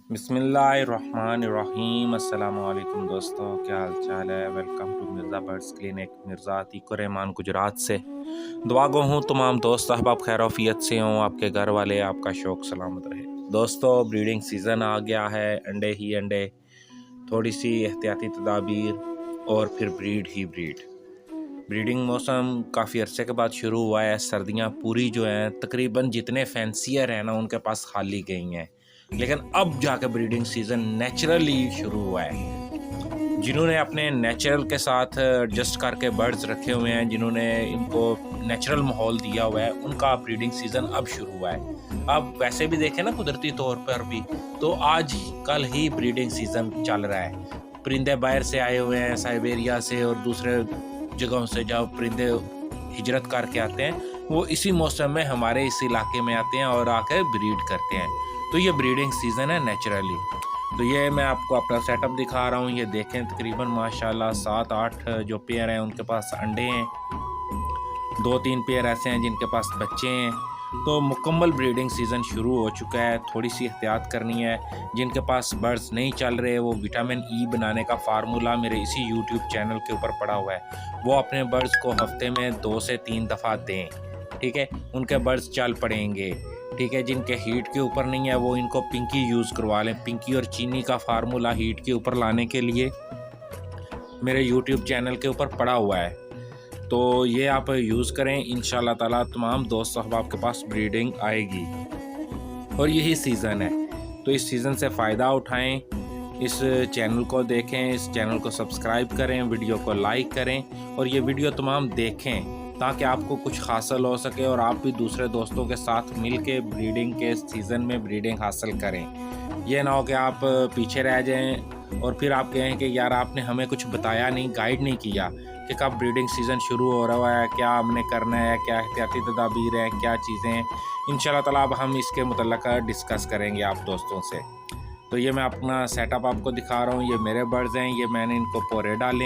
बिस्मिल्लाहिर्रहमानिर्रहीम। अस्सलाम वालेकुम दोस्तों, क्या हाल चाल है। Welcome to Mirza birds clinic, Mirza Atiqur Rahman Gujarat से। दुआ गो हूँ तमाम दोस्त अहबाब खैरोफियत से हों, आपके घर वाले, आपका शौक़ सलामत रहे। दोस्तों, ब्रीडिंग सीज़न आ गया है। अंडे ही अंडे, थोड़ी सी एहतियाती तदाबीर और फिर ब्रीड ही ब्रीड। ब्रीडिंग मौसम काफ़ी अरसे के बाद शुरू हुआ है। सर्दियाँ पूरी जो हैं तकरीबन जितने फैंसियर हैं ना उनके पास खाली गई हैं, लेकिन अब जाके ब्रीडिंग सीज़न नेचुरली शुरू हुआ है। जिन्होंने अपने नेचुरल के साथ एडजस्ट करके बर्ड्स रखे हुए हैं, जिन्होंने इनको नेचुरल माहौल दिया हुआ है, उनका ब्रीडिंग सीज़न अब शुरू हुआ है। अब वैसे भी देखें ना कुदरती तौर पर भी, तो आज कल ही ब्रीडिंग सीज़न चल रहा है। परिंदे बाहर से आए हुए हैं, साइबेरिया से और दूसरे जगहों से जब परिंदे हिजरत करके आते हैं, वो इसी मौसम में हमारे इस इलाके में आते हैं और आकर ब्रीड करते हैं। तो ये ब्रीडिंग सीज़न है नेचुरली। तो ये मैं आपको अपना सेटअप दिखा रहा हूँ। ये देखें तकरीबन माशाल्लाह 7-8 जो पेयर हैं उनके पास अंडे हैं। 2-3 पेयर ऐसे हैं जिनके पास बच्चे हैं। तो मुकम्मल ब्रीडिंग सीज़न शुरू हो चुका है। थोड़ी सी एहतियात करनी है। जिनके पास बर्ड्स नहीं चल रहे, वो विटामिन ई बनाने का फार्मूला मेरे इसी यूट्यूब चैनल के ऊपर पड़ा हुआ है। वो अपने बर्ड्स को हफ्ते में 2 से 3 दफ़ा दें, ठीक है। उनके बर्ड्स चल पड़ेंगे, ठीक है। जिनके हीट के ऊपर नहीं है वो इनको पिंकी यूज़ करवा लें। पिंकी और चीनी का फार्मूला हीट के ऊपर लाने के लिए मेरे यूट्यूब चैनल के ऊपर पड़ा हुआ है। तो ये आप यूज़ करें, इंशाल्लाह ताला तमाम दोस्त अहबाब के पास ब्रीडिंग आएगी। और यही सीज़न है, तो इस सीज़न से फ़ायदा उठाएं। इस चैनल को देखें, इस चैनल को सब्सक्राइब करें, वीडियो को लाइक करें और ये वीडियो तमाम देखें ताकि आपको कुछ हासिल हो सके और आप भी दूसरे दोस्तों के साथ मिल के ब्रीडिंग के सीज़न में ब्रीडिंग हासिल करें। ये ना हो कि आप पीछे रह जाएं और फिर आप कहें कि यार आपने हमें कुछ बताया नहीं, गाइड नहीं किया कि कब ब्रीडिंग सीज़न शुरू हो रहा है, क्या हमने करना है, क्या एहतियाती तदाबीर हैं, क्या चीज़ें हैं। इंशाल्लाह ताला अब हम इसके मुतल्लिक़ डिस्कस करेंगे आप दोस्तों से। तो ये मैं अपना सेटअप आपको दिखा रहा हूँ। ये मेरे बर्ड्स हैं, ये मैंने इनको पोरे डाले।